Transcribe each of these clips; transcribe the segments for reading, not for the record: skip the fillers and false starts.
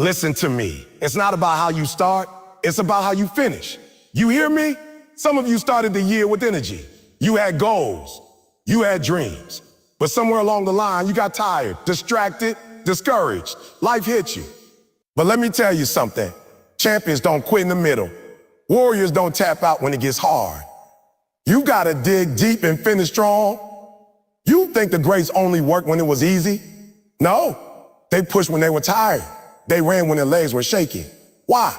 Listen to me. It's not about how you start, it's about how you finish. You hear me? Some of you started the year with energy. You had goals, you had dreams. But somewhere along the line, you got tired, distracted, discouraged. Life hit you. But let me tell you something. Champions don't quit in the middle. Warriors don't tap out when it gets hard. You gotta dig deep and finish strong. You think the greats only worked when it was easy? No, they pushed when they were tired. They ran when their legs were shaking. Why?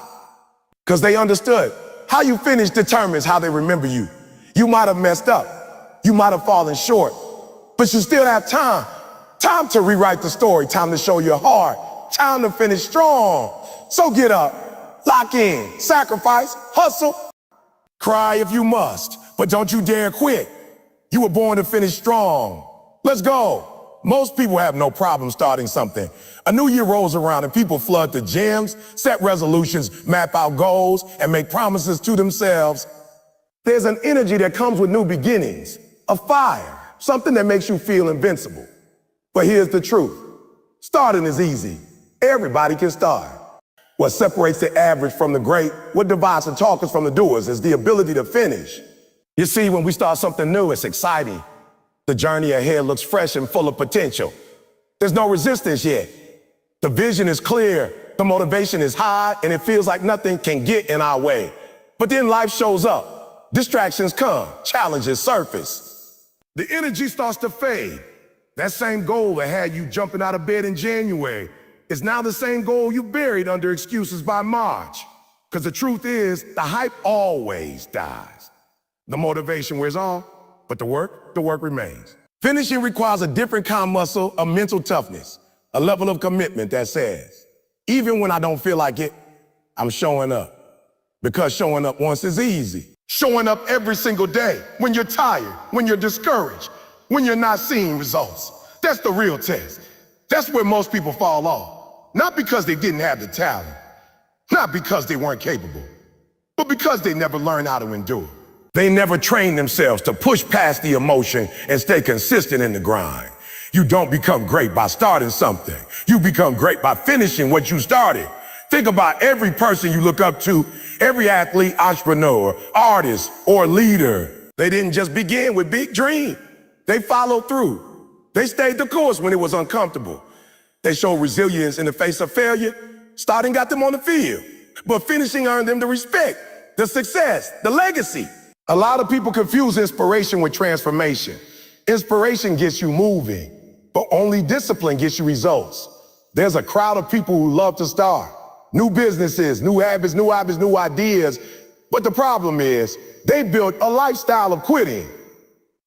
Because they understood. How you finish determines how they remember you. You might have messed up. You might have fallen short. But you still have time. Time to rewrite the story. Time to show your heart. Time to finish strong. So get up, lock in, sacrifice, hustle, cry if you must, but don't you dare quit. You were born to finish strong. Let's go. Most people have no problem starting something. A new year rolls around and people flood the gyms, set resolutions, map out goals, and make promises to themselves. There's an energy that comes with new beginnings, a fire, something that makes you feel invincible. But here's the truth. Starting is easy. Everybody can start. What separates the average from the great, what divides the talkers from the doers, is the ability to finish. You see, when we start something new, it's exciting. The journey ahead looks fresh and full of potential. There's no resistance yet. The vision is clear, the motivation is high, and it feels like nothing can get in our way. But then life shows up. Distractions come, challenges surface. The energy starts to fade. That same goal that had you jumping out of bed in January is now the same goal you buried under excuses by March. Because the truth is, the hype always dies. The motivation wears off, but the work remains. Finishing requires a different kind of muscle, a mental toughness, a level of commitment that says, even when I don't feel like it, I'm showing up. Because showing up once is easy. Showing up every single day, when you're tired, when you're discouraged, when you're not seeing results. That's the real test. That's where most people fall off. Not because they didn't have the talent, not because they weren't capable, but because they never learned how to endure. They never trained themselves to push past the emotion and stay consistent in the grind. You don't become great by starting something. You become great by finishing what you started. Think about every person you look up to, every athlete, entrepreneur, artist, or leader. They didn't just begin with big dreams. They followed through. They stayed the course when it was uncomfortable. They showed resilience in the face of failure. Starting got them on the field, but finishing earned them the respect, the success, the legacy. A lot of people confuse inspiration with transformation. Inspiration gets you moving, but only discipline gets you results. There's a crowd of people who love to start. New businesses, new habits, new ideas. But the problem is, they built a lifestyle of quitting.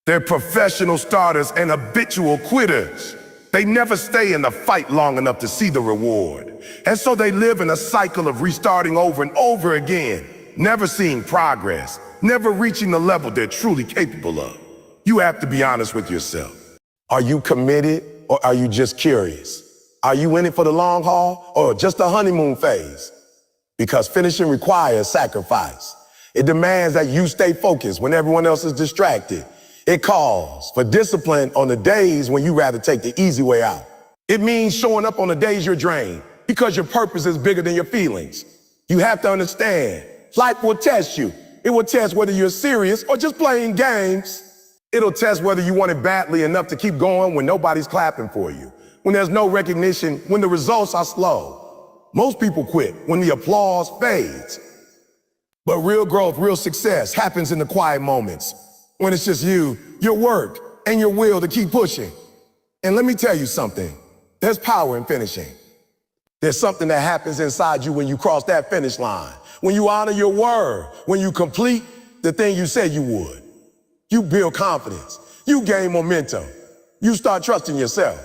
They're professional starters and habitual quitters. They never stay in the fight long enough to see the reward. And so they live in a cycle of restarting over and over again, never seeing progress, never reaching the level they're truly capable of. You have to be honest with yourself. Are you committed or are you just curious? Are you in it for the long haul or just a honeymoon phase? Because finishing requires sacrifice. It demands that you stay focused when everyone else is distracted. It calls for discipline on the days when you rather take the easy way out. It means showing up on the days you're drained because your purpose is bigger than your feelings. You have to understand, life will test you. It will test whether you're serious or just playing games. It'll test whether you want it badly enough to keep going when nobody's clapping for you, when there's no recognition, when the results are slow. Most people quit when the applause fades. But real growth, real success happens in the quiet moments, when it's just you, your work, and your will to keep pushing. And let me tell you something, there's power in finishing. There's something that happens inside you when you cross that finish line, when you honor your word, when you complete the thing you said you would. You build confidence, you gain momentum, you start trusting yourself.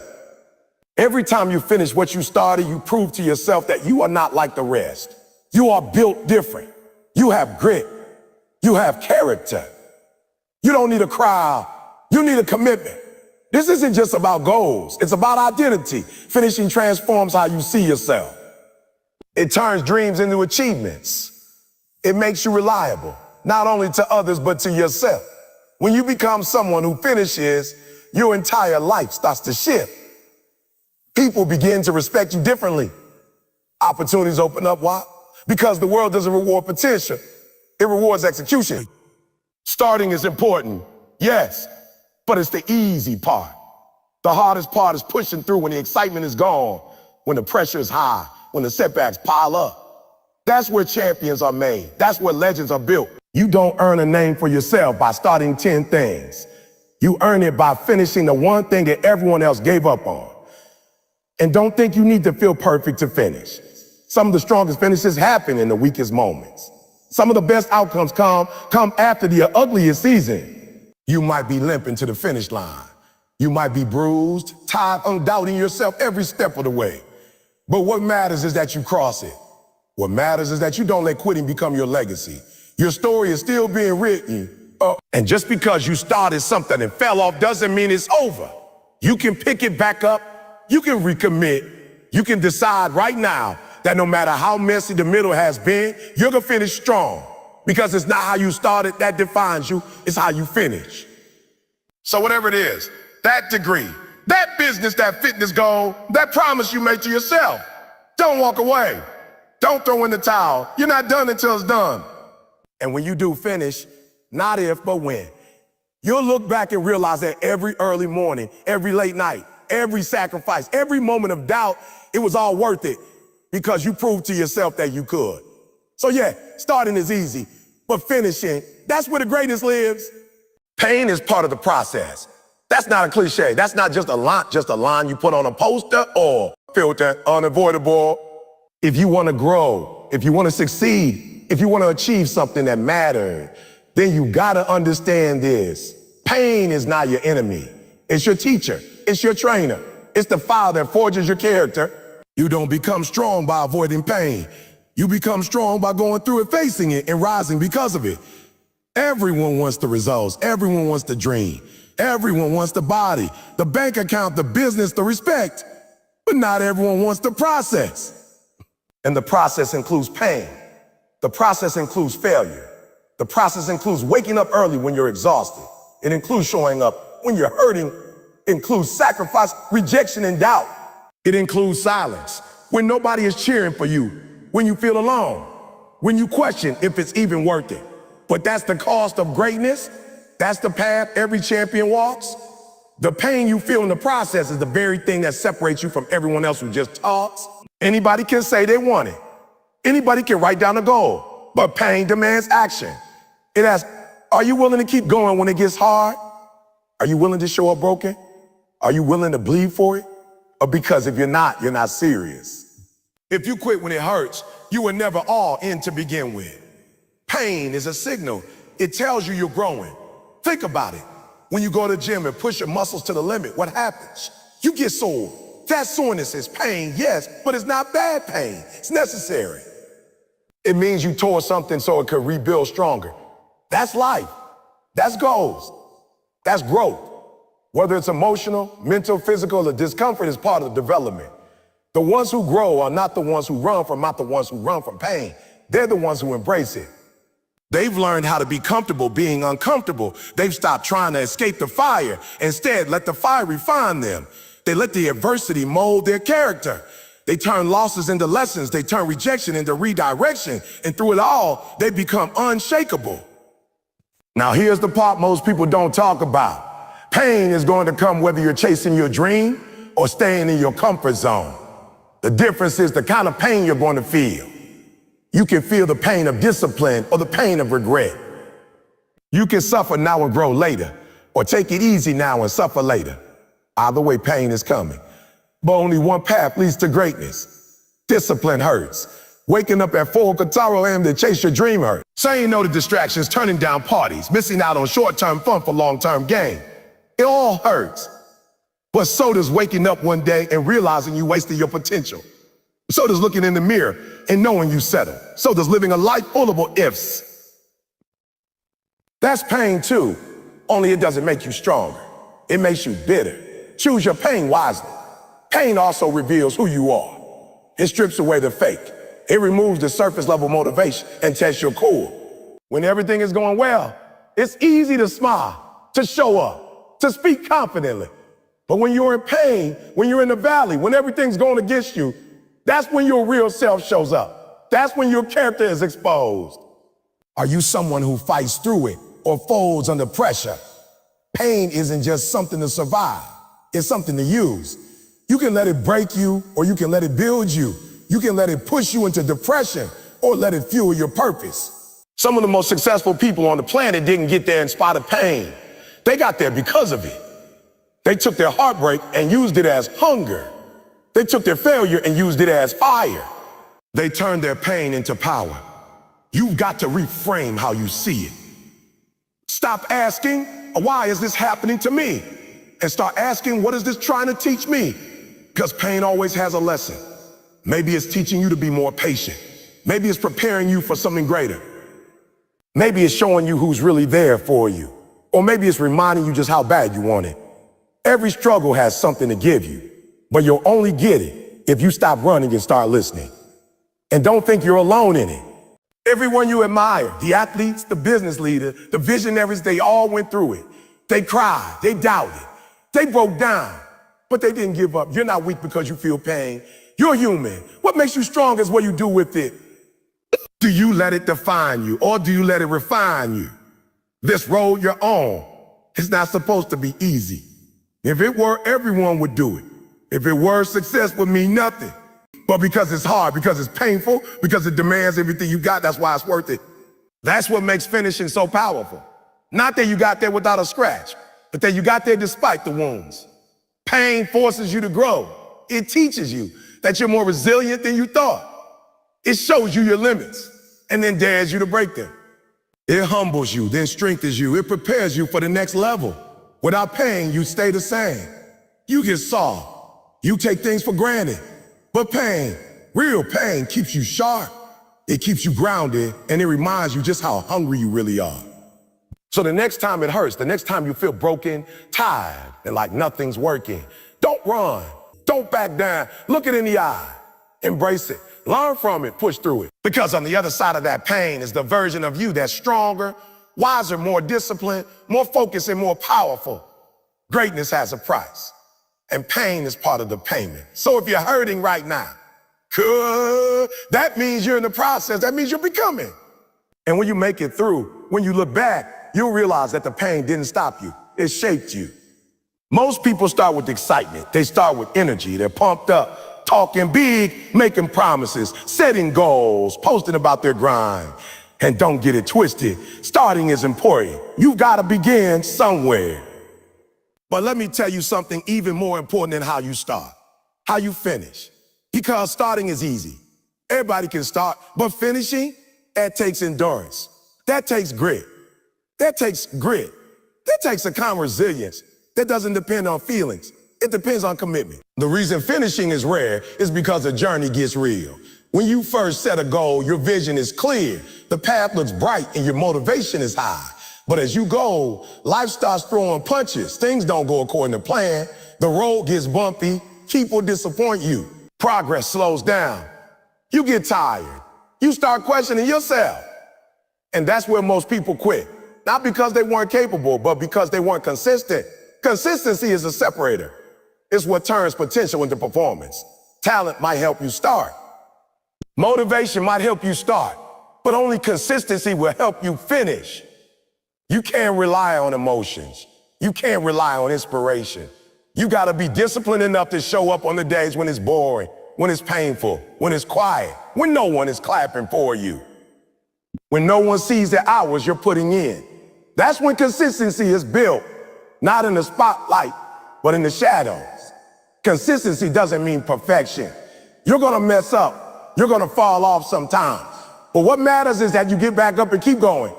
Every time you finish what you started, you prove to yourself that you are not like the rest. You are built different. You have grit. You have character. You don't need a crowd. You need a commitment. This isn't just about goals. It's about identity. Finishing transforms how you see yourself. It turns dreams into achievements. It makes you reliable, not only to others, but to yourself. When you become someone who finishes, your entire life starts to shift. People begin to respect you differently. Opportunities open up. Why? Because the world doesn't reward potential. It rewards execution. Starting is important, yes, but it's the easy part. The hardest part is pushing through when the excitement is gone, when the pressure is high, when the setbacks pile up. That's where champions are made. That's where legends are built. You don't earn a name for yourself by starting 10 things. You earn it by finishing the one thing that everyone else gave up on. And don't think you need to feel perfect to finish. Some of the strongest finishes happen in the weakest moments. Some of the best outcomes come after the ugliest season. You might be limping to the finish line. You might be bruised, tired, undoubting yourself every step of the way. But what matters is that you cross it. What matters is that you don't let quitting become your legacy. Your story is still being written. And just because you started something and fell off doesn't mean it's over. You can pick it back up. You can recommit. You can decide right now that no matter how messy the middle has been, you're gonna finish strong. Because it's not how you started that defines you, it's how you finish. So whatever it is, that degree, that business, that fitness goal, that promise you made to yourself, don't walk away. Don't throw in the towel. You're not done until it's done. And when you do finish, not if, but when, you'll look back and realize that every early morning, every late night, every sacrifice, every moment of doubt, it was all worth it because you proved to yourself that you could. So yeah, starting is easy, but finishing, that's where the greatness lives. Pain is part of the process. That's not a cliche. That's not just a line you put on a poster or filter, unavoidable. If you want to grow, if you want to succeed, if you want to achieve something that matters, then you got to understand this. Pain is not your enemy. It's your teacher. It's your trainer. It's the fire that forges your character. You don't become strong by avoiding pain. You become strong by going through it, facing it, and rising because of it. Everyone wants the results. Everyone wants the dream. Everyone wants the body, the bank account, the business, the respect. But not everyone wants the process. And the process includes pain. The process includes failure. The process includes waking up early when you're exhausted. It includes showing up when you're hurting. It includes sacrifice, rejection, and doubt. It includes silence, when nobody is cheering for you, when you feel alone, when you question if it's even worth it. But that's the cost of greatness. That's the path every champion walks. The pain you feel in the process is the very thing that separates you from everyone else who just talks. Anybody can say they want it. Anybody can write down a goal, but pain demands action. It asks, are you willing to keep going when it gets hard? Are you willing to show up broken? Are you willing to bleed for it? Or because if you're not serious. If you quit when it hurts, you were never all in to begin with. Pain is a signal. It tells you you're growing. Think about it. When you go to the gym and push your muscles to the limit, what happens? You get sore. That soreness is pain, yes, but it's not bad pain. It's necessary. It means you tore something so it could rebuild stronger. That's life. That's goals. That's growth. Whether it's emotional, mental, physical, or discomfort is part of the development. The ones who grow are not the ones who run from, not the ones who run from pain. They're the ones who embrace it. They've learned how to be comfortable being uncomfortable. They've stopped trying to escape the fire. Instead, let the fire refine them. They let the adversity mold their character. They turn losses into lessons. They turn rejection into redirection. And through it all, they become unshakable. Now, here's the part most people don't talk about. Pain is going to come whether you're chasing your dream or staying in your comfort zone. The difference is the kind of pain you're going to feel. You can feel the pain of discipline or the pain of regret. You can suffer now and grow later, or take it easy now and suffer later. Either way, pain is coming. But only one path leads to greatness. Discipline hurts. Waking up at 4 a.m. to chase your dream hurts. Saying no to distractions, turning down parties, missing out on short-term fun for long-term gain. It all hurts. But so does waking up one day and realizing you wasted your potential. So does looking in the mirror and knowing you settled. So does living a life full of what ifs. That's pain too, only it doesn't make you stronger. It makes you bitter. Choose your pain wisely. Pain also reveals who you are. It strips away the fake. It removes the surface level motivation and tests your core. When everything is going well, it's easy to smile, to show up, to speak confidently. But when you're in pain, when you're in the valley, when everything's going against you, That's when your real self shows up. That's when your character is exposed. Are you someone who fights through it or folds under pressure? Pain isn't just something to survive. It's something to use. You can let it break you or you can let it build you. You can let it push you into depression or let it fuel your purpose. Some of the most successful people on the planet didn't get there in spite of pain. They got there because of it. They took their heartbreak and used it as hunger. They took their failure and used it as fire. They turned their pain into power. You've got to reframe how you see it. Stop asking, why is this happening to me? And start asking, what is this trying to teach me? Because pain always has a lesson. Maybe it's teaching you to be more patient. Maybe it's preparing you for something greater. Maybe it's showing you who's really there for you. Or maybe it's reminding you just how bad you want it. Every struggle has something to give you, but you'll only get it if you stop running and start listening. And don't think you're alone in it. Everyone you admire, the athletes, the business leaders, the visionaries, they all went through it. They cried, they doubted, they broke down, but they didn't give up. You're not weak because you feel pain. You're human. What makes you strong is what you do with it. Do you let it define you or do you let it refine you? This road you're on is not supposed to be easy. If it were, everyone would do it. If it were, success would mean nothing. But because it's hard, because it's painful, because it demands everything you got, that's why it's worth it. That's what makes finishing so powerful. Not that you got there without a scratch, but that you got there despite the wounds. Pain forces you to grow. It teaches you that you're more resilient than you thought. It shows you your limits and then dares you to break them. It humbles you, then strengthens you. It prepares you for the next level. Without pain, you stay the same. You get soft. You take things for granted. But pain, real pain, keeps you sharp. It keeps you grounded, and it reminds you just how hungry you really are. So the next time it hurts, the next time you feel broken, tired, and like nothing's working, don't run. Don't back down. Look it in the eye. Embrace it. Learn from it. Push through it. Because on the other side of that pain is the version of you that's stronger, wiser, more disciplined, more focused, and more powerful. Greatness has a price, and pain is part of the payment. So if you're hurting right now, that means you're in the process. That means you're becoming. And when you make it through, when you look back, you'll realize that the pain didn't stop you. It shaped you. Most people start with excitement. They start with energy. They're pumped up, talking big, making promises, setting goals, posting about their grind. And don't get it twisted. Starting is important. You've got to begin somewhere. But let me tell you something even more important than how you start, how you finish. Because starting is easy. Everybody can start, but finishing, that takes endurance. That takes grit. That takes grit. That takes a kind of resilience. That doesn't depend on feelings. It depends on commitment. The reason finishing is rare is because the journey gets real. When you first set a goal, your vision is clear. The path looks bright and your motivation is high. But as you go, life starts throwing punches. Things don't go according to plan. The road gets bumpy. People disappoint you. Progress slows down. You get tired. You start questioning yourself. And that's where most people quit. Not because they weren't capable, but because they weren't consistent. Consistency is a separator. It's what turns potential into performance. Talent might help you start. Motivation might help you start, but only consistency will help you finish. You can't rely on emotions. You can't rely on inspiration. You gotta be disciplined enough to show up on the days when it's boring, when it's painful, when it's quiet, when no one is clapping for you, when no one sees the hours you're putting in. That's when consistency is built, not in the spotlight, but in the shadows. Consistency doesn't mean perfection. You're gonna mess up. You're gonna fall off sometimes. But what matters is that you get back up and keep going.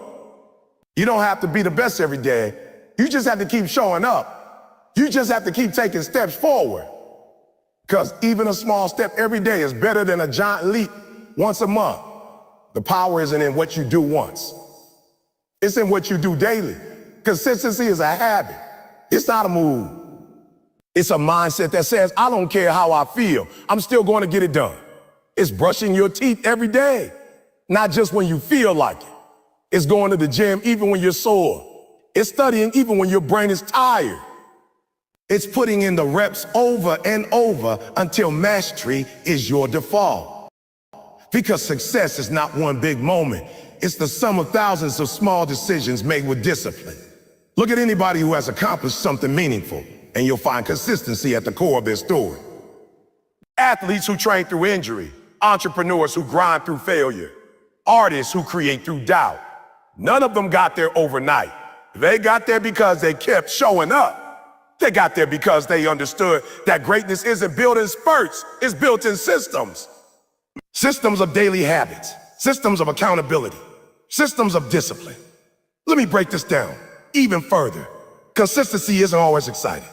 You don't have to be the best every day. You just have to keep showing up. You just have to keep taking steps forward. Because even a small step every day is better than a giant leap once a month. The power isn't in what you do once. It's in what you do daily. Consistency is a habit. It's not a move. It's a mindset that says, I don't care how I feel. I'm still going to get it done. It's brushing your teeth every day, not just when you feel like it. It's going to the gym even when you're sore. It's studying even when your brain is tired. It's putting in the reps over and over until mastery is your default. Because success is not one big moment. It's the sum of thousands of small decisions made with discipline. Look at anybody who has accomplished something meaningful, and you'll find consistency at the core of their story. Athletes who train through injury, entrepreneurs who grind through failure, artists who create through doubt. None of them got there overnight. They got there because they kept showing up. They got there because they understood that greatness isn't built in spurts, it's built in systems. Systems of daily habits, systems of accountability, systems of discipline. Let me break this down even further. Consistency isn't always exciting.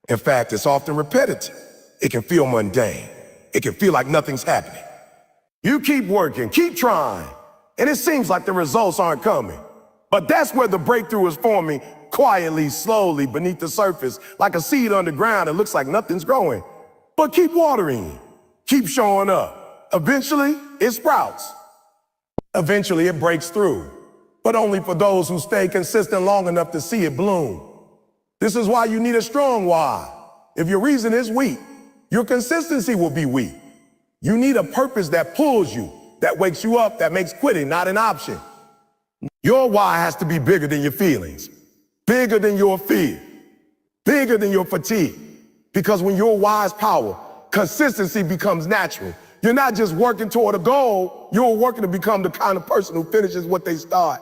In fact, it's often repetitive. It can feel mundane. It can feel like nothing's happening. You keep working, keep trying, and it seems like the results aren't coming. But that's where the breakthrough is forming quietly, slowly, beneath the surface, like a seed underground. It looks like nothing's growing. But keep watering, keep showing up. Eventually, it sprouts. Eventually, it breaks through. But only for those who stay consistent long enough to see it bloom. This is why you need a strong why. If your reason is weak, your consistency will be weak. You need a purpose that pulls you, that wakes you up, that makes quitting not an option. Your why has to be bigger than your feelings, bigger than your fear, bigger than your fatigue. Because when your why is power, consistency becomes natural. You're not just working toward a goal, you're working to become the kind of person who finishes what they start.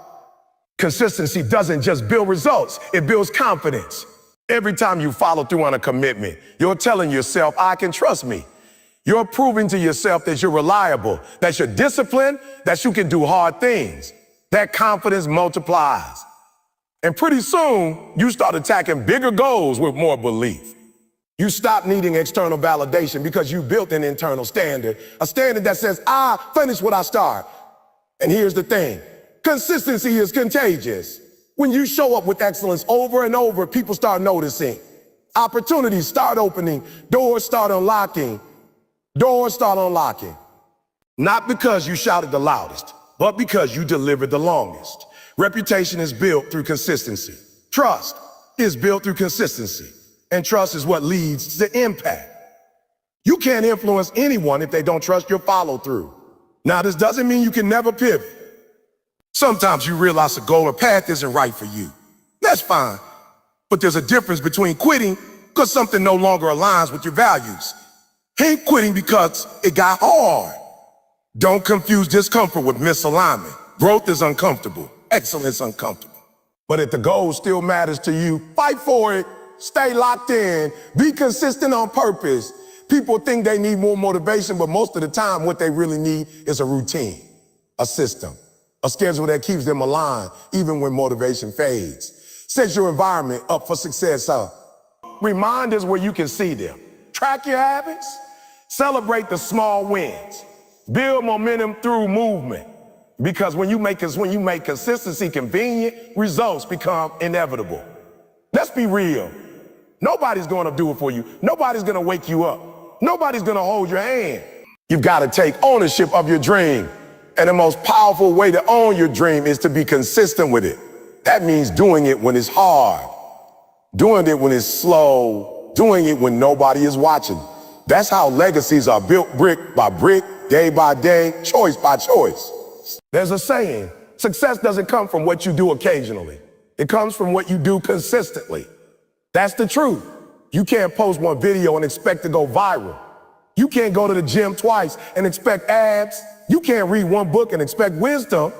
Consistency doesn't just build results, it builds confidence. Every time you follow through on a commitment, you're telling yourself, I can trust me. You're proving to yourself that you're reliable, that you're disciplined, that you can do hard things. That confidence multiplies. And pretty soon, you start attacking bigger goals with more belief. You stop needing external validation because you built an internal standard, a standard that says, I finish what I start. And here's the thing, consistency is contagious. When you show up with excellence over and over, people start noticing. Opportunities start opening, doors start unlocking. Doors start unlocking. Not because you shouted the loudest, but because you delivered the longest. Reputation is built through consistency. Trust is built through consistency. And trust is what leads to impact. You can't influence anyone if they don't trust your follow through. Now, this doesn't mean you can never pivot. Sometimes you realize a goal or path isn't right for you. That's fine. But there's a difference between quitting because something no longer aligns with your values and quitting because it got hard. Don't confuse discomfort with misalignment. Growth is uncomfortable. Excellence uncomfortable. But if the goal still matters to you, fight for it. Stay locked in. Be consistent on purpose. People think they need more motivation, but most of the time what they really need is a routine, a system, a schedule that keeps them aligned even when motivation fades. Set your environment up for success. Reminders where you can see them. Track your habits. Celebrate the small wins. Build momentum through movement. Because when you make consistency convenient, results become inevitable. Let's be real. Nobody's going to do it for you. Nobody's going to wake you up. Nobody's going to hold your hand. You've got to take ownership of your dream. And the most powerful way to own your dream is to be consistent with it. That means doing it when it's hard, doing it when it's slow, doing it when nobody is watching. That's how legacies are built brick by brick, day by day, choice by choice. There's a saying, success doesn't come from what you do occasionally. It comes from what you do consistently. That's the truth. You can't post one video and expect to go viral. You can't go to the gym twice and expect abs. You can't read one book and expect wisdom.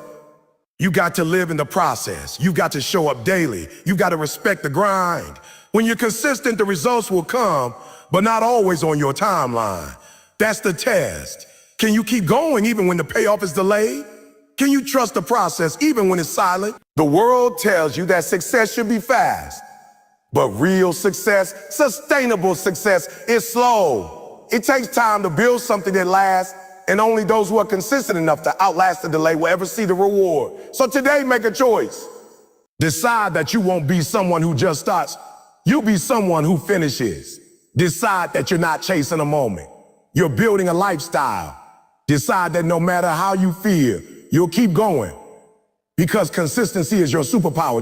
You got to live in the process. You got to show up daily. You got to respect the grind. When you're consistent, the results will come, but not always on your timeline. That's the test. Can you keep going even when the payoff is delayed? Can you trust the process even when it's silent? The world tells you that success should be fast, but real success, sustainable success, is slow. It takes time to build something that lasts, and only those who are consistent enough to outlast the delay will ever see the reward. So today, make a choice. Decide that you won't be someone who just starts. You'll be someone who finishes. Decide that you're not chasing a moment. You're building a lifestyle. Decide that no matter how you feel, you'll keep going. Because consistency is your superpower.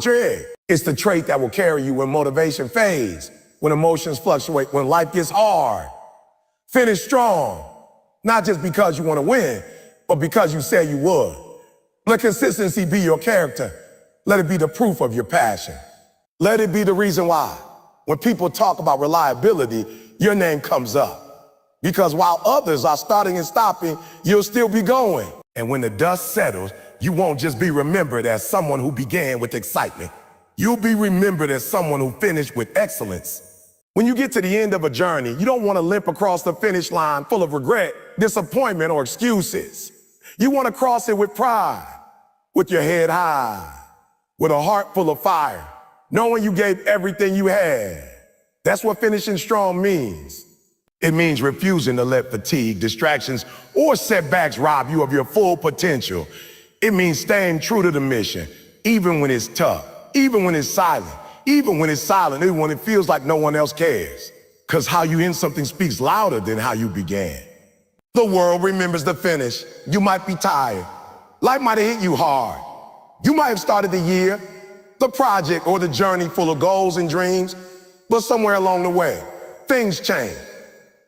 It's the trait that will carry you when motivation fades. when emotions fluctuate, when life gets hard. Finish strong, not just because you want to win, but because you said you would. Let consistency be your character. Let it be the proof of your passion. Let it be the reason why, when people talk about reliability, your name comes up. Because while others are starting and stopping, you'll still be going. And when the dust settles, you won't just be remembered as someone who began with excitement. You'll be remembered as someone who finished with excellence. When you get to the end of a journey, you don't want to limp across the finish line full of regret, disappointment, or excuses. You want to cross it with pride, with your head high, with a heart full of fire, knowing you gave everything you had. That's what finishing strong means. It means refusing to let fatigue, distractions, or setbacks rob you of your full potential. It means staying true to the mission, even when it's tough, even when it's silent, even when it feels like no one else cares. Because how you end something speaks louder than how you began. The world remembers the finish. You might be tired. Life might have hit you hard. You might have started the year, the project, or the journey full of goals and dreams, but somewhere along the way, things changed.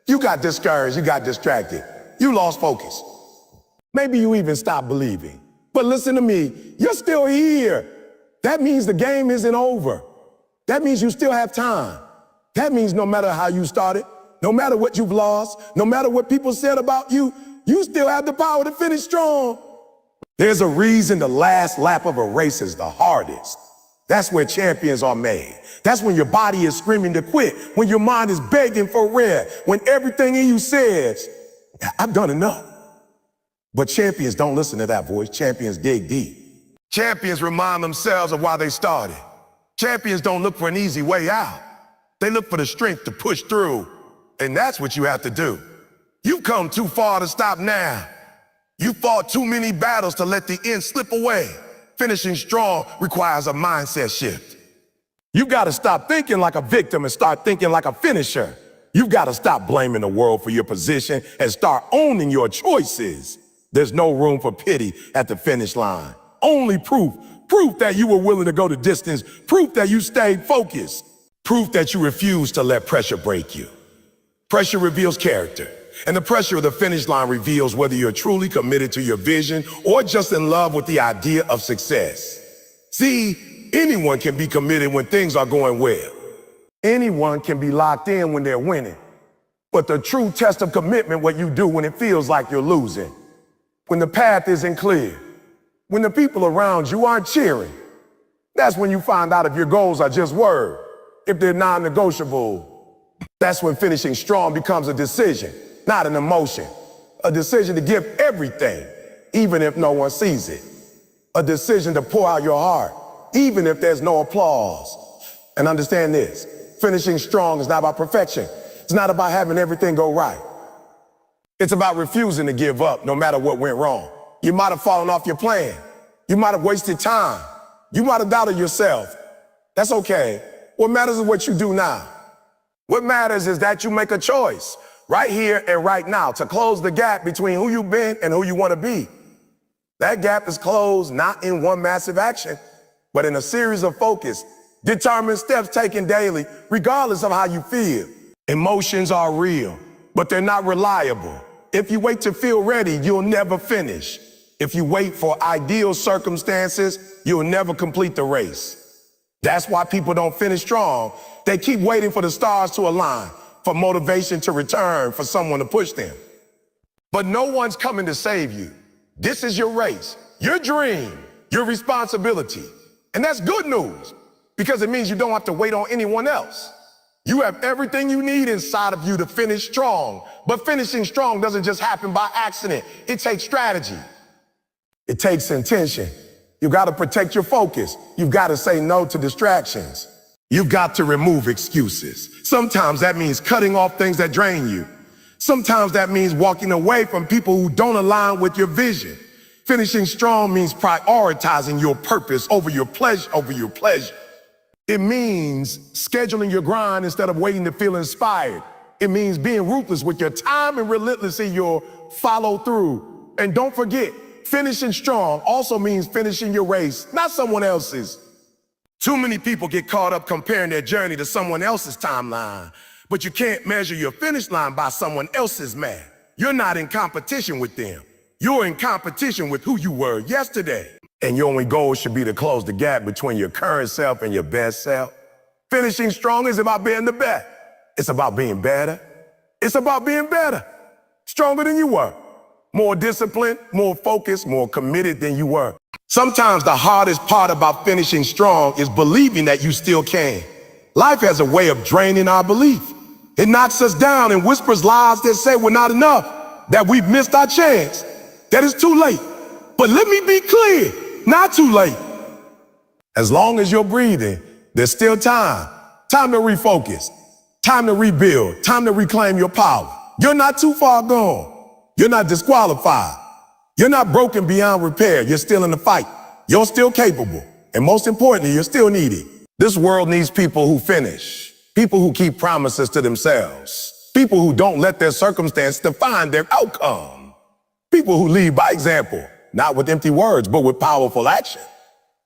You got discouraged, you got distracted, you lost focus. Maybe you even stopped believing. But listen to me, you're still here. That means the game isn't over. That means you still have time. That means no matter how you started, no matter what you've lost, no matter what people said about you, you still have the power to finish strong. There's a reason the last lap of a race is the hardest. That's where champions are made. That's when your body is screaming to quit, when your mind is begging for rest, when everything in you says, I've done enough. But champions don't listen to that voice. Champions dig deep. Champions remind themselves of why they started. Champions don't look for an easy way out. They look for the strength to push through. And that's what you have to do. You've come too far to stop now. You fought too many battles to let the end slip away. Finishing strong requires a mindset shift. You've got to stop thinking like a victim and start thinking like a finisher. You've got to stop blaming the world for your position and start owning your choices. There's no room for pity at the finish line. Only proof that you were willing to go the distance, proof that you stayed focused, proof that you refused to let pressure break you. Pressure reveals character, and the pressure of the finish line reveals whether you're truly committed to your vision or just in love with the idea of success. See, anyone can be committed when things are going well. Anyone can be locked in when they're winning. But the true test of commitment, what you do when it feels like you're losing, when the path isn't clear, when the people around you aren't cheering, that's when you find out if your goals are just word, if they're non-negotiable. That's when finishing strong becomes a decision, not an emotion. A decision to give everything, even if no one sees it. A decision to pour out your heart, even if there's no applause. And understand this, finishing strong is not about perfection. It's not about having everything go right. It's about refusing to give up no matter what went wrong. You might have fallen off your plan. You might have wasted time. You might have doubted yourself. That's okay. What matters is what you do now. What matters is that you make a choice right here and right now to close the gap between who you've been and who you want to be. That gap is closed not in one massive action, but in a series of focused, determined steps taken daily, regardless of how you feel. Emotions are real, but they're not reliable. If you wait to feel ready, you'll never finish. If you wait for ideal circumstances, you'll never complete the race. That's why people don't finish strong. They keep waiting for the stars to align, for motivation to return, for someone to push them. But no one's coming to save you. This is your race, your dream, your responsibility. And that's good news, because it means you don't have to wait on anyone else. You have everything you need inside of you to finish strong. But finishing strong doesn't just happen by accident. It takes strategy. It takes intention. You've got to protect your focus. You've got to say no to distractions. You've got to remove excuses. Sometimes that means cutting off things that drain you. Sometimes that means walking away from people who don't align with your vision. Finishing strong means prioritizing your purpose over your pleasure. It means scheduling your grind instead of waiting to feel inspired. It means being ruthless with your time and relentless in your follow through. And don't forget, finishing strong also means finishing your race, not someone else's. Too many people get caught up comparing their journey to someone else's timeline, but you can't measure your finish line by someone else's math. You're not in competition with them. You're in competition with who you were yesterday. And your only goal should be to close the gap between your current self and your best self. Finishing strong is about being the best. It's about being better. It's about being better. Stronger than you were. More disciplined, more focused, more committed than you were. Sometimes the hardest part about finishing strong is believing that you still can. Life has a way of draining our belief. It knocks us down and whispers lies that say we're not enough, that we've missed our chance, that it's too late. But let me be clear, not too late. As long as you're breathing, there's still time. Time to refocus, time to rebuild, time to reclaim your power. You're not too far gone. You're not disqualified. You're not broken beyond repair. You're still in the fight. You're still capable. And most importantly, you're still needed. This world needs people who finish, people who keep promises to themselves, people who don't let their circumstance define their outcome, people who lead by example, not with empty words, but with powerful action.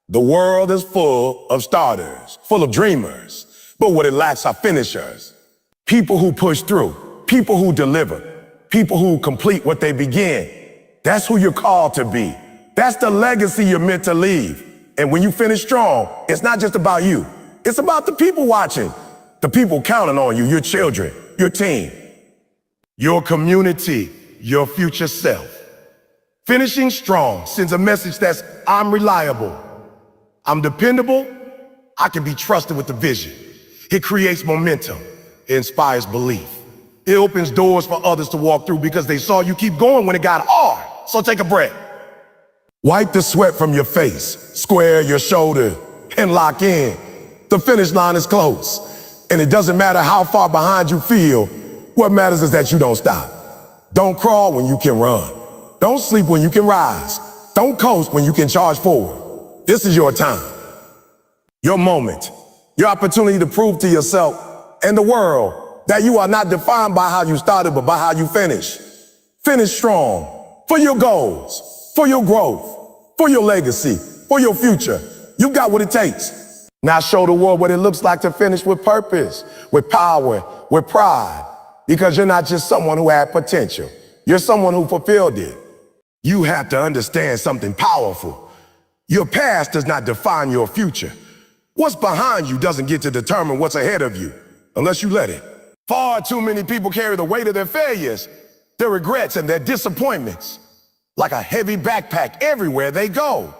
The world is full of starters, full of dreamers, but what it lacks are finishers. People who push through, people who deliver, people who complete what they begin. That's who you're called to be. That's the legacy you're meant to leave. And when you finish strong, it's not just about you. It's about the people watching, the people counting on you, your children, your team, your community, your future self. Finishing strong sends a message that's I'm reliable, I'm dependable, I can be trusted with the vision. It creates momentum, it inspires belief. It opens doors for others to walk through because they saw you keep going when it got hard. So take a breath. Wipe the sweat from your face, square your shoulder, and lock in. The finish line is close. And it doesn't matter how far behind you feel, what matters is that you don't stop. Don't crawl when you can run. Don't sleep when you can rise. Don't coast when you can charge forward. This is your time, your moment, your opportunity to prove to yourself and the world that you are not defined by how you started, but by how you finish. Finish strong for your goals, for your growth, for your legacy, for your future. You got what it takes. Now show the world what it looks like to finish with purpose, with power, with pride, because you're not just someone who had potential. You're someone who fulfilled it. You have to understand something powerful. Your past does not define your future. What's behind you doesn't get to determine what's ahead of you, unless you let it. Far too many people carry the weight of their failures, their regrets, and their disappointments like a heavy backpack everywhere they go.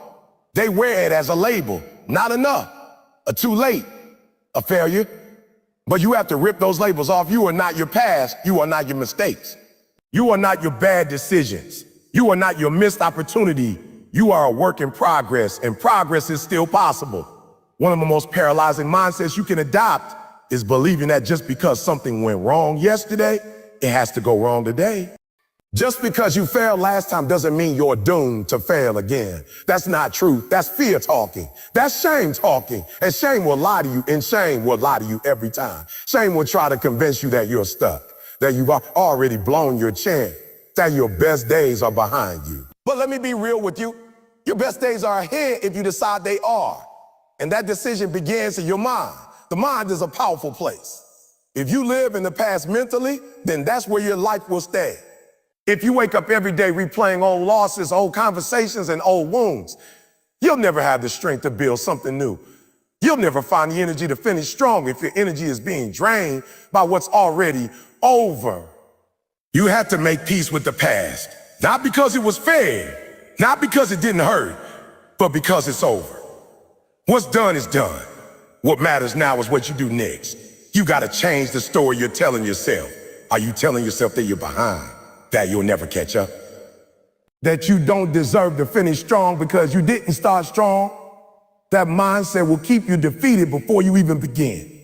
They wear it as a label, not enough, a too late, a failure. But you have to rip those labels off. You are not your past. You are not your mistakes. You are not your bad decisions. You are not your missed opportunity. You are a work in progress, and progress is still possible. One of the most paralyzing mindsets you can adopt is believing that just because something went wrong yesterday, it has to go wrong today. Just because you failed last time doesn't mean you're doomed to fail again. That's not true. That's fear talking. That's shame talking. And shame will lie to you, and shame will lie to you every time. Shame will try to convince you that you're stuck, that you've already blown your chance, that your best days are behind you. But let me be real with you. Your best days are ahead if you decide they are. And that decision begins in your mind. The mind is a powerful place. If you live in the past mentally, then that's where your life will stay. If you wake up every day replaying old losses, old conversations, and old wounds, you'll never have the strength to build something new. You'll never find the energy to finish strong if your energy is being drained by what's already over. You have to make peace with the past, not because it was fair, not because it didn't hurt, but because it's over. What's done is done. What matters now is what you do next. You got to change the story you're telling yourself. Are you telling yourself that you're behind, that you'll never catch up, that you don't deserve to finish strong because you didn't start strong? That mindset will keep you defeated before you even begin.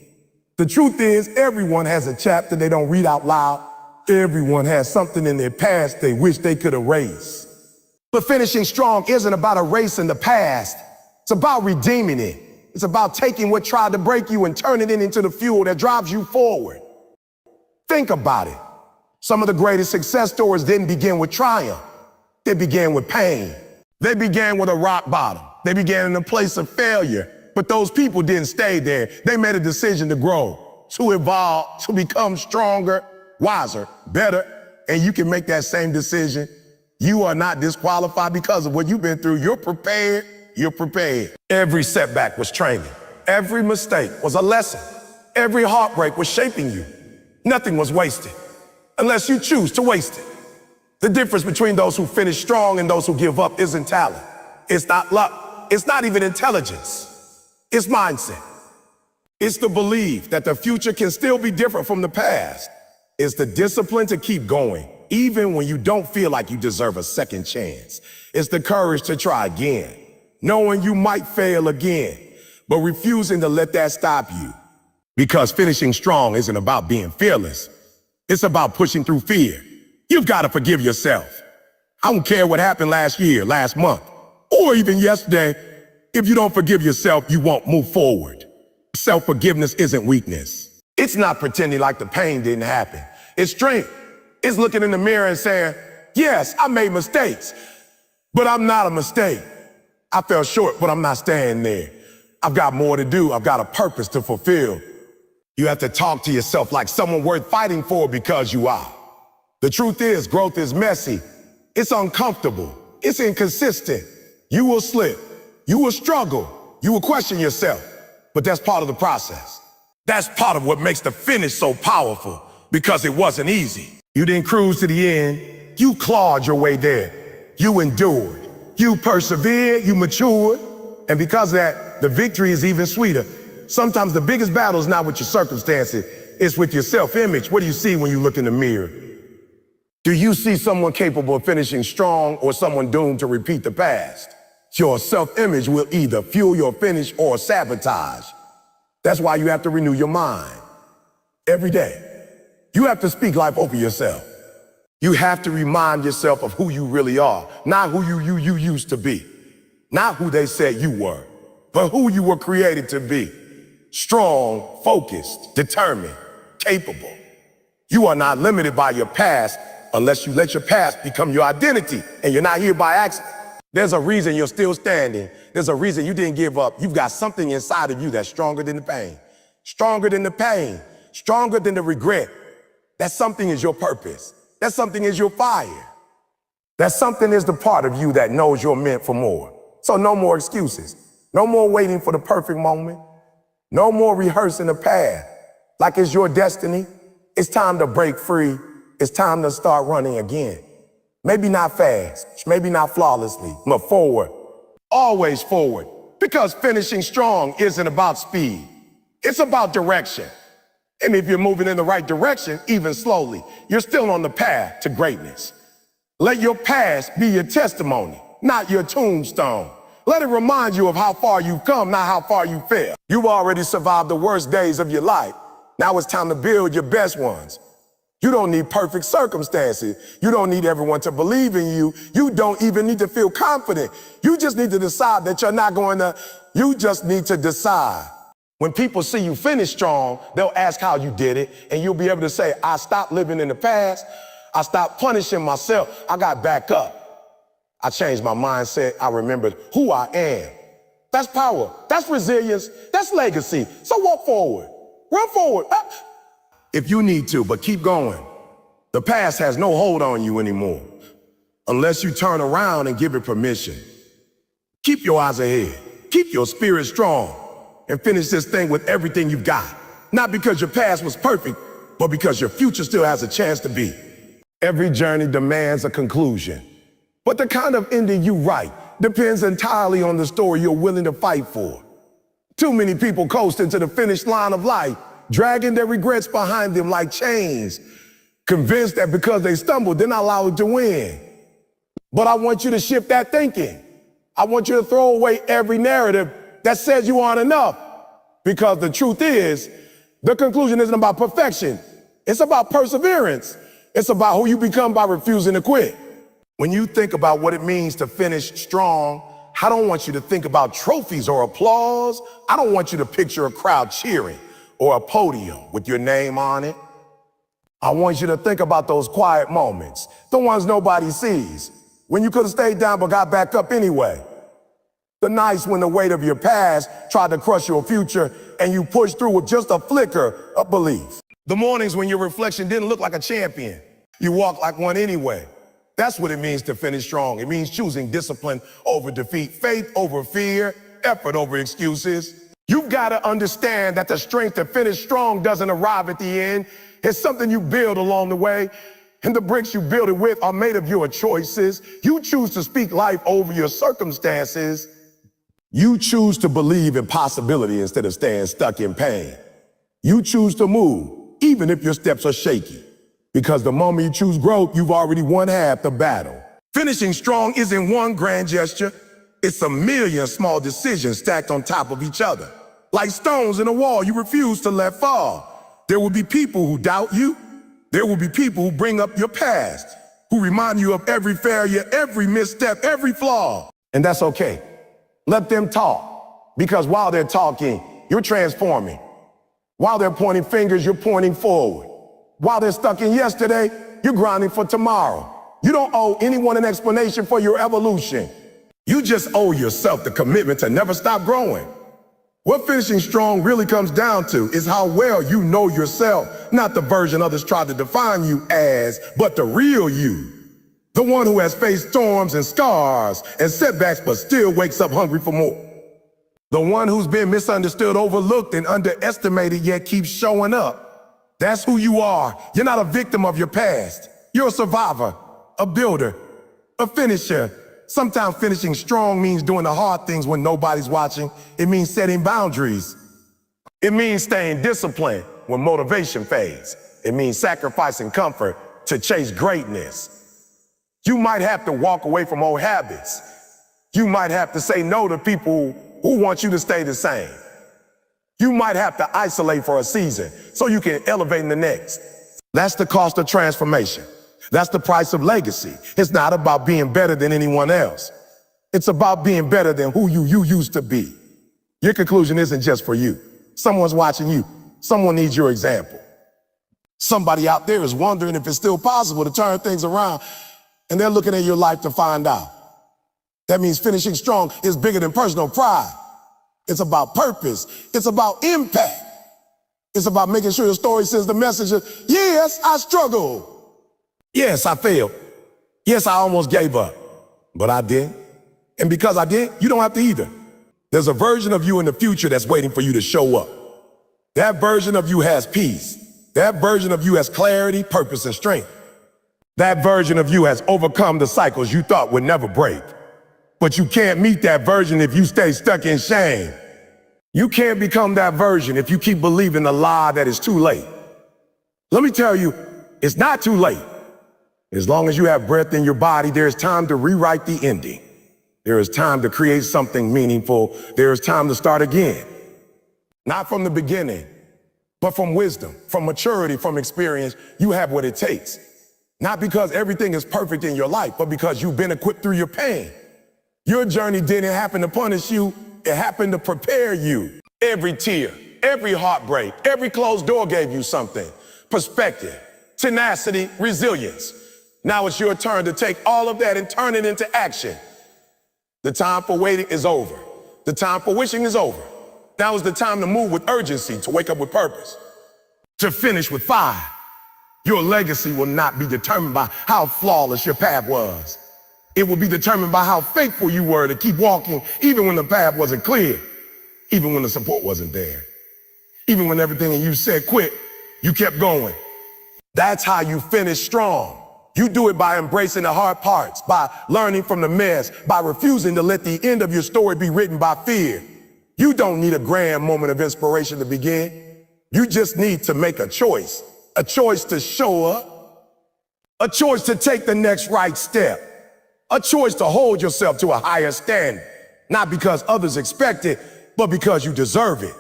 The truth is, everyone has a chapter they don't read out loud. Everyone has something in their past they wish they could erase. But finishing strong isn't about erasing the past. It's about redeeming it. It's about taking what tried to break you and turning it into the fuel that drives you forward. Think about it. Some of the greatest success stories didn't begin with triumph. They began with pain. They began with a rock bottom. They began in a place of failure. But those people didn't stay there. They made a decision to grow, to evolve, to become stronger, wiser, better, and you can make that same decision. You are not disqualified because of what you've been through. You're prepared. You're prepared. Every setback was training. Every mistake was a lesson. Every heartbreak was shaping you. Nothing was wasted unless you choose to waste it. The difference between those who finish strong and those who give up isn't talent. It's not luck. It's not even intelligence. It's mindset. It's the belief that the future can still be different from the past. It's the discipline to keep going, even when you don't feel like you deserve a second chance. It's the courage to try again, knowing you might fail again, but refusing to let that stop you. Because finishing strong isn't about being fearless. It's about pushing through fear. You've got to forgive yourself. I don't care what happened last year, last month, or even yesterday. If you don't forgive yourself, you won't move forward. Self-forgiveness isn't weakness. It's not pretending like the pain didn't happen. It's strength. It's looking in the mirror and saying, yes, I made mistakes, but I'm not a mistake. I fell short, but I'm not staying there. I've got more to do. I've got a purpose to fulfill. You have to talk to yourself like someone worth fighting for because you are. The truth is, growth is messy. It's uncomfortable. It's inconsistent. You will slip. You will struggle. You will question yourself. But that's part of the process. That's part of what makes the finish so powerful, because it wasn't easy. You didn't cruise to the end. You clawed your way there. You endured. You persevered. You matured. And because of that, the victory is even sweeter. Sometimes the biggest battle is not with your circumstances. It's with your self-image. What do you see when you look in the mirror? Do you see someone capable of finishing strong or someone doomed to repeat the past? Your self-image will either fuel your finish or sabotage. That's why you have to renew your mind every day. You have to speak life over yourself. You have to remind yourself of who you really are, not who you used to be, not who they said you were, but who you were created to be. Strong, focused, determined, capable. You are not limited by your past unless you let your past become your identity, and you're not here by accident. There's a reason you're still standing. There's a reason you didn't give up. You've got something inside of you that's stronger than the pain, stronger than the pain, stronger than the regret. That something is your purpose. That something is your fire. That something is the part of you that knows you're meant for more. So no more excuses. No more waiting for the perfect moment. No more rehearsing the path like it's your destiny. It's time to break free. It's time to start running again. Maybe not fast, maybe not flawlessly, but forward. Always forward. Because finishing strong isn't about speed. It's about direction. And if you're moving in the right direction, even slowly, you're still on the path to greatness. Let your past be your testimony, not your tombstone. Let it remind you of how far you've come, not how far you fell. You've already survived the worst days of your life. Now it's time to build your best ones. You don't need perfect circumstances. You don't need everyone to believe in you. You don't even need to feel confident. You just need to decide that you're not going to, you just need to decide. When people see you finish strong, they'll ask how you did it, and you'll be able to say, I stopped living in the past. I stopped punishing myself. I got back up. I changed my mindset. I remembered who I am. That's power. That's resilience. That's legacy. So walk forward. Run forward. If you need to, but keep going. The past has no hold on you anymore, unless you turn around and give it permission. Keep your eyes ahead. Keep your spirit strong and finish this thing with everything you've got. Not because your past was perfect, but because your future still has a chance to be. Every journey demands a conclusion, but the kind of ending you write depends entirely on the story you're willing to fight for. Too many people coast into the finish line of life, dragging their regrets behind them like chains, convinced that because they stumbled, they're not allowed to win. But I want you to shift that thinking. I want you to throw away every narrative that says you aren't enough. Because the truth is, the conclusion isn't about perfection. It's about perseverance. It's about who you become by refusing to quit. When you think about what it means to finish strong, I don't want you to think about trophies or applause. I don't want you to picture a crowd cheering or a podium with your name on it. I want you to think about those quiet moments, the ones nobody sees, when you could have stayed down but got back up anyway. The nights when the weight of your past tried to crush your future and you pushed through with just a flicker of belief. The mornings when your reflection didn't look like a champion. You walked like one anyway. That's what it means to finish strong. It means choosing discipline over defeat, faith over fear, effort over excuses. You've got to understand that the strength to finish strong doesn't arrive at the end. It's something you build along the way. And the bricks you build it with are made of your choices. You choose to speak life over your circumstances. You choose to believe in possibility instead of staying stuck in pain. You choose to move, even if your steps are shaky. Because the moment you choose growth, you've already won half the battle. Finishing strong isn't one grand gesture. It's a million small decisions stacked on top of each other. Like stones in a wall you refuse to let fall. There will be people who doubt you. There will be people who bring up your past, who remind you of every failure, every misstep, every flaw. And that's okay. Let them talk, because while they're talking, you're transforming. While they're pointing fingers, you're pointing forward. While they're stuck in yesterday, you're grinding for tomorrow. You don't owe anyone an explanation for your evolution. You just owe yourself the commitment to never stop growing. What finishing strong really comes down to is how well you know yourself, not the version others tried to define you as, but the real you. The one who has faced storms and scars and setbacks but still wakes up hungry for more. The one who's been misunderstood, overlooked, and underestimated yet keeps showing up. That's who you are. You're not a victim of your past. You're a survivor, a builder, a finisher. Sometimes finishing strong means doing the hard things when nobody's watching. It means setting boundaries. It means staying disciplined when motivation fades. It means sacrificing comfort to chase greatness. You might have to walk away from old habits. You might have to say no to people who want you to stay the same. You might have to isolate for a season so you can elevate in the next. That's the cost of transformation. That's the price of legacy. It's not about being better than anyone else. It's about being better than who you used to be. Your conclusion isn't just for you. Someone's watching you. Someone needs your example. Somebody out there is wondering if it's still possible to turn things around, and they're looking at your life to find out. That means finishing strong is bigger than personal pride. It's about purpose. It's about impact. It's about making sure your story sends the message of, yes, I struggled. Yes, I failed. Yes, I almost gave up. But I did. And because I did, you don't have to either. There's a version of you in the future that's waiting for you to show up. That version of you has peace. That version of you has clarity, purpose, and strength. That version of you has overcome the cycles you thought would never break. But you can't meet that version if you stay stuck in shame. You can't become that version if you keep believing the lie that it's too late. Let me tell you, it's not too late. As long as you have breath in your body, there is time to rewrite the ending. There is time to create something meaningful. There is time to start again. Not from the beginning, but from wisdom, from maturity, from experience. You have what it takes. Not because everything is perfect in your life, but because you've been equipped through your pain. Your journey didn't happen to punish you. It happened to prepare you. Every tear, every heartbreak, every closed door gave you something. Perspective, tenacity, resilience. Now it's your turn to take all of that and turn it into action. The time for waiting is over. The time for wishing is over. Now is the time to move with urgency, to wake up with purpose, to finish with fire. Your legacy will not be determined by how flawless your path was. It will be determined by how faithful you were to keep walking, even when the path wasn't clear, even when the support wasn't there, even when everything in you said quit, you kept going. That's how you finish strong. You do it by embracing the hard parts, by learning from the mess, by refusing to let the end of your story be written by fear. You don't need a grand moment of inspiration to begin. You just need to make a choice to show up, a choice to take the next right step, a choice to hold yourself to a higher standard, not because others expect it, but because you deserve it.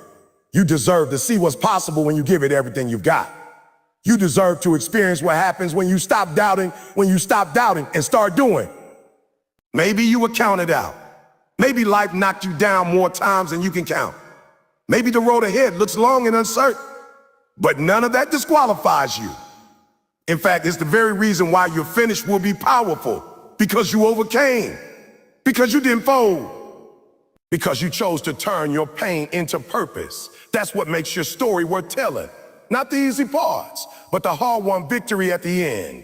You deserve to see what's possible when you give it everything you've got. You deserve to experience what happens when you stop doubting and start doing. Maybe you were counted out. Maybe life knocked you down more times than you can count. Maybe the road ahead looks long and uncertain, but none of that disqualifies you. In fact, it's the very reason why your finish will be powerful, because you overcame, because you didn't fold, because you chose to turn your pain into purpose. That's what makes your story worth telling. Not the easy parts, but the hard-won victory at the end.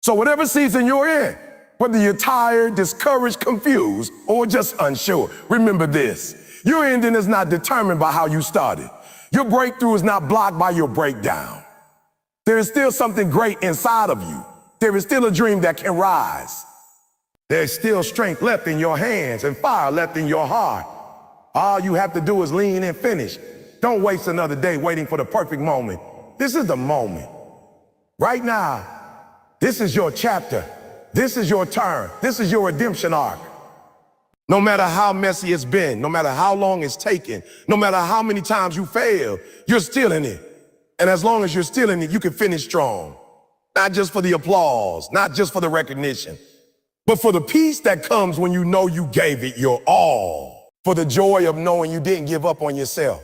So whatever season you're in, whether you're tired, discouraged, confused, or just unsure, remember this: your ending is not determined by how you started. Your breakthrough is not blocked by your breakdown. There is still something great inside of you. There is still a dream that can rise. There's still strength left in your hands and fire left in your heart. All you have to do is lean and finish. Don't waste another day waiting for the perfect moment. This is the moment. Right now, this is your chapter. This is your turn. This is your redemption arc. No matter how messy it's been, no matter how long it's taken, no matter how many times you fail, you're still in it. And as long as you're still in it, you can finish strong. Not just for the applause, not just for the recognition, but for the peace that comes when you know you gave it your all. For the joy of knowing you didn't give up on yourself.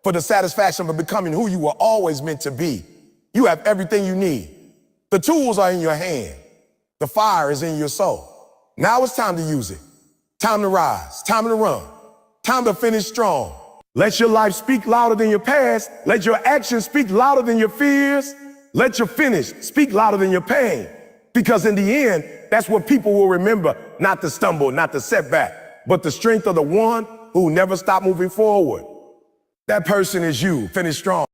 For the satisfaction of becoming who you were always meant to be. You have everything you need. The tools are in your hand. The fire is in your soul. Now it's time to use it. Time to rise. Time to run. Time to finish strong. Let your life speak louder than your past. Let your actions speak louder than your fears. Let your finish speak louder than your pain. Because in the end, that's what people will remember. Not the stumble, not the setback, but the strength of the one who never stopped moving forward. That person is you. Finish strong.